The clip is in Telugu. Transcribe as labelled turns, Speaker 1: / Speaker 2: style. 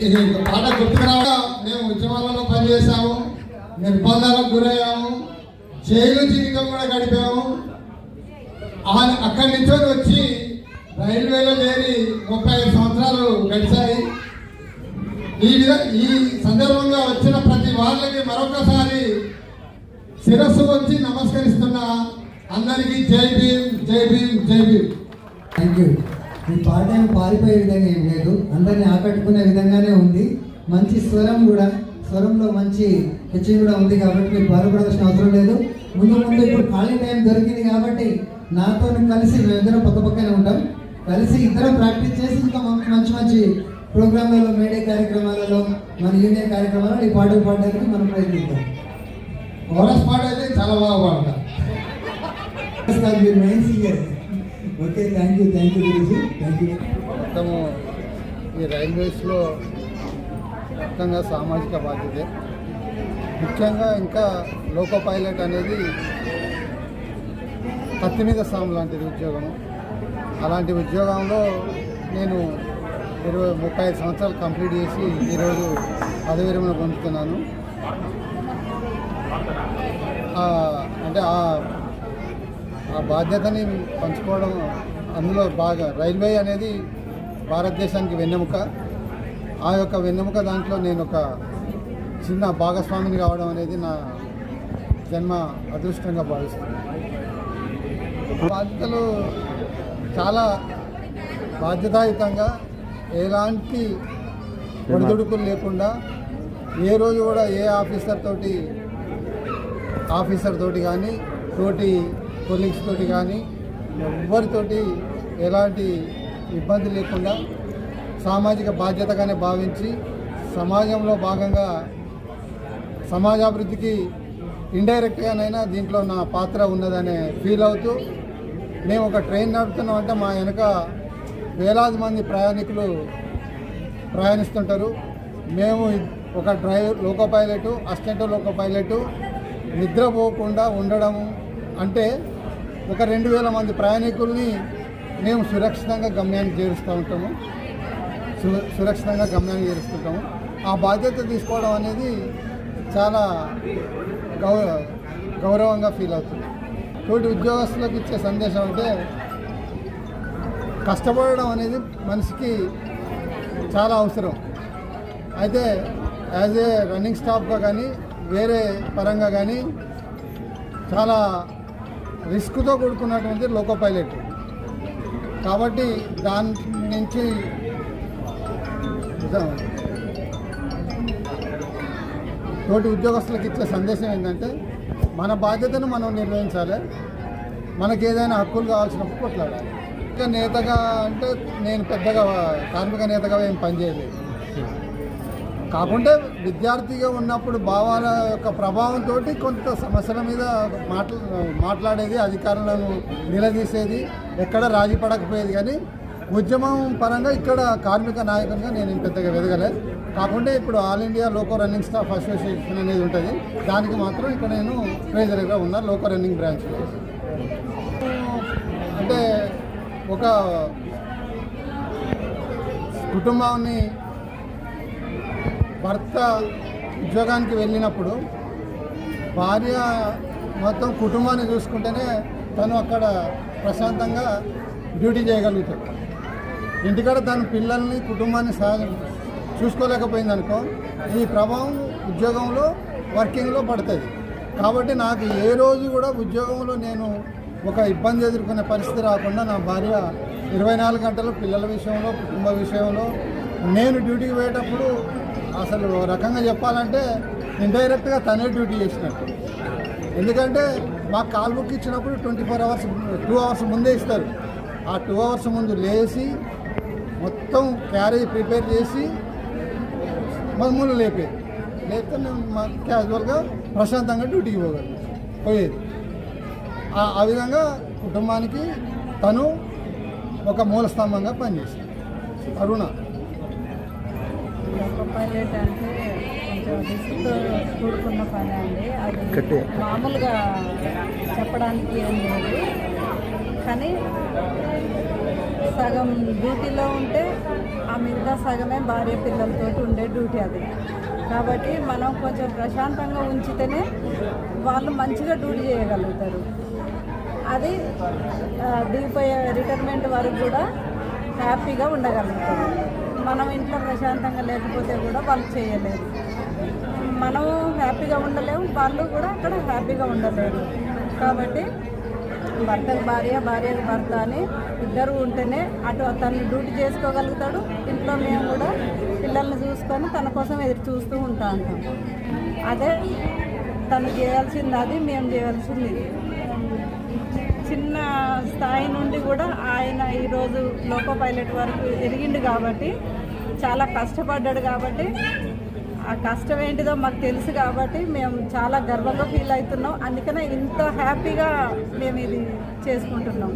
Speaker 1: ఇది పాట గుర్తుకు రావడా మేము ఉద్యమాలలో పనిచేసాము, నిర్బంధాలకు గురయ్యాము, జైలు జీవితం కూడా గడిపాము. అక్కడి నుంచి వచ్చి రైల్వేలో చేరి 35 సంవత్సరాలు గడిచాయి. ఈ సందర్భంగా వచ్చిన ప్రతి వాళ్ళకి మరొకసారి శిరస్సు వచ్చి నమస్కరిస్తున్నా. అందరికీ జై భీమ్, జై భీమ్, జై భీమ్.
Speaker 2: Thank you. ఈ పాట ఏం పారిపోయే విధంగా ఏం లేదు, అందరినీ ఆకట్టుకునే విధంగానే ఉంది. మంచి స్వరం కూడా, స్వరంలో మంచి హెచ్చింగ్ కూడా ఉంది కాబట్టి మీరు బాధపడాల్సిన అవసరం లేదు. ముందు ఇప్పుడు ఖాళీ టైం దొరికింది కాబట్టి నాతో కలిసి మేమిద్దరం పక్క పక్కనే ఉంటాం. కలిసి ఇద్దరం ప్రాక్టీస్ చేసి ఇంకా మంచి మంచి ప్రోగ్రాంలలో, మేడే కార్యక్రమాలలో, మన యూనియన్ కార్యక్రమాలలో ఈ పాటలు పాడడానికి మనం ప్రయత్నిద్దాం.
Speaker 1: కోరస్ పాట అయితే చాలా బాగా పాడతాం.
Speaker 2: మీరు main singer. Okay, thank you Guruji, thank you.
Speaker 3: మొత్తము ఈ రైల్వేస్లో మొత్తంగా సామాజిక బాధ్యత, ముఖ్యంగా ఇంకా లోకో పైలట్ అనేది కత్తి మీద సాము లాంటిది ఉద్యోగము. అలాంటి ఉద్యోగంలో నేను 35 సంవత్సరాలు కంప్లీట్ చేసి ఈరోజు పదవి విరమణ పొందుతున్నాను. అంటే ఆ బాధ్యతని పంచుకోవడం, అందులో బాగా రైల్వే అనేది భారతదేశానికి వెన్నెముక. ఆ యొక్క వెన్నెముక దాంట్లో నేను ఒక చిన్న భాగస్వామిని కావడం అనేది నా జన్మ అదృష్టంగా భావిస్తున్నాను. బాధ్యతలు చాలా బాధ్యతాయుతంగా, ఎలాంటి ఒడిదుడుకులు లేకుండా, ఏ రోజు కూడా ఏ ఆఫీసర్ తోటి కానీ, తోటి కొలీగ్స్ తోటి కానీ, ఎవరితోటి ఎలాంటి ఇబ్బంది లేకుండా సామాజిక బాధ్యతగానే భావించి, సమాజంలో భాగంగా సమాజాభివృద్ధికి ఇండైరెక్ట్గానైనా దీంట్లో నా పాత్ర ఉన్నదనే ఫీల్ అవుతూ, మేము ఒక ట్రైన్ నడుపుతున్నామంటే మా వెనక వేలాది మంది ప్రయాణికులు ప్రయాణిస్తుంటారు. మేము ఒక loco pilot, assistant loco pilot నిద్రపోకుండా ఉండడము అంటే ఒక 2000 మంది ప్రయాణికుల్ని మేము సురక్షితంగా గమ్యానికి చేరుస్తుంటాము. ఆ బాధ్యత తీసుకోవడం అనేది చాలా గౌరవంగా ఫీల్ అవుతుంది. తోటి ఉద్యోగస్తులకు ఇచ్చే సందేశం అంటే, కష్టపడడం అనేది మనిషికి చాలా అవసరం. అయితే యాజ్ ఏ రన్నింగ్ స్టాఫ్గా కానీ, వేరే పరంగా కానీ చాలా రిస్క్తో కూడుకున్నటువంటి లోకో పైలట్. కాబట్టి దాని నుంచి తోటి ఉద్యోగస్తులకు ఇచ్చే సందేశం ఏంటంటే, మన బాధ్యతను మనం నిర్వహించాలి. మనకి ఏదైనా హక్కులు కావాల్సినప్పుడు కొట్లాడాలి. ఇంకా నేతగా అంటే నేను పెద్దగా కార్మిక నేతగా ఏం పనిచేయలేదు. కాకుంటే విద్యార్థిగా ఉన్నప్పుడు భావాల యొక్క ప్రభావంతో కొంత సమస్యల మీద మాట్లాడేది, అధికారులను నిలదీసేది, ఎక్కడ రాజీ పడకపోయేది. కానీ ఉద్యమం పరంగా ఇక్కడ కార్మిక నాయకునిగా నేను పెద్దగా ఎదగలే. కాకుంటే ఇప్పుడు all India loco running staff association అనేది ఉంటుంది, దానికి మాత్రం ఇక్కడ నేను ట్రెజరర్గా ఉన్నా, లోకో రన్నింగ్ బ్రాంచ్లో. అంటే ఒక కుటుంబాన్ని, భర్త ఉద్యోగానికి వెళ్ళినప్పుడు భార్య మొత్తం కుటుంబాన్ని చూసుకుంటేనే తను అక్కడ ప్రశాంతంగా డ్యూటీ చేయగలుగుతాడు. ఇంటికాడ తన పిల్లల్ని, కుటుంబాన్ని చూసుకోలేకపోయింది అనుకో, ఈ ప్రభావం ఉద్యోగంలో, వర్కింగ్లో పడుతుంది. కాబట్టి నాకు ఏ రోజు కూడా ఉద్యోగంలో నేను ఒక ఇబ్బంది ఎదుర్కొనే పరిస్థితి రాకుండా నా భార్య 24 గంటలు పిల్లల విషయంలో, కుటుంబ విషయంలో, నేను డ్యూటీకి పోయేటప్పుడు అసలు రకంగా చెప్పాలంటే ఇండైరెక్ట్గా తనే డ్యూటీ చేసినట్టు. ఎందుకంటే మాకు కాల్ బుక్ ఇచ్చినప్పుడు 24 అవర్స్ 2 అవర్స్ ముందే ఇస్తారు. ఆ 2 అవర్స్ ముందు లేచి మొత్తం క్యారేజ్ ప్రిపేర్ చేసి మమ్మల్ని లేపితే మేము క్యాజువల్గా ప్రశాంతంగా డ్యూటీకి పోయేది. ఆ విధంగా కుటుంబానికి తను ఒక మూల స్తంభంగా పనిచేసింది. అరుణ
Speaker 4: పైలట్ అంటే కొంచెం రిస్క్తో కూడుకున్న పని అండి. అది మామూలుగా చెప్పడానికి ఏం లేదు, కానీ సగం డ్యూటీలో ఉంటే ఆ మిగతా సగమే భార్య పిల్లలతో ఉండే డ్యూటీ అది. కాబట్టి మనం కొంచెం ప్రశాంతంగా ఉంచితేనే వాళ్ళు మంచిగా డ్యూటీ చేయగలుగుతారు. అది దిగిపోయే రిటైర్మెంట్ వరకు కూడా హ్యాపీగా ఉండగలుగుతారు. మనం ఇంట్లో ప్రశాంతంగా లేకపోతే కూడా వాళ్ళు చేయలేరు. మనం హ్యాపీగా ఉండలేము, వాళ్ళు కూడా అక్కడ హ్యాపీగా ఉండలేరు. కాబట్టి భర్తకు భార్య, భార్యకు భర్త అని ఇద్దరు ఉంటేనే అటు తను డ్యూటీ చేసుకోగలుగుతాడు, ఇంట్లో మేము కూడా పిల్లల్ని చూసుకొని తన కోసం ఎదురు చూస్తూ ఉంటాం. అదే తను చేయాల్సింది, అది మేము చేయాల్సింది. చిన్న స్థాయి నుండి కూడా ఆయన ఈరోజు లోకో పైలట్ వరకు ఎదిగిండు కాబట్టి, చాలా కష్టపడ్డాడు కాబట్టి, ఆ కష్టం ఏంటిదో మాకు తెలుసు కాబట్టి మేము చాలా గర్వంగా ఫీల్ అవుతున్నాం. అందుకనే ఇంత హ్యాపీగా మేము ఇది చేసుకుంటున్నాం.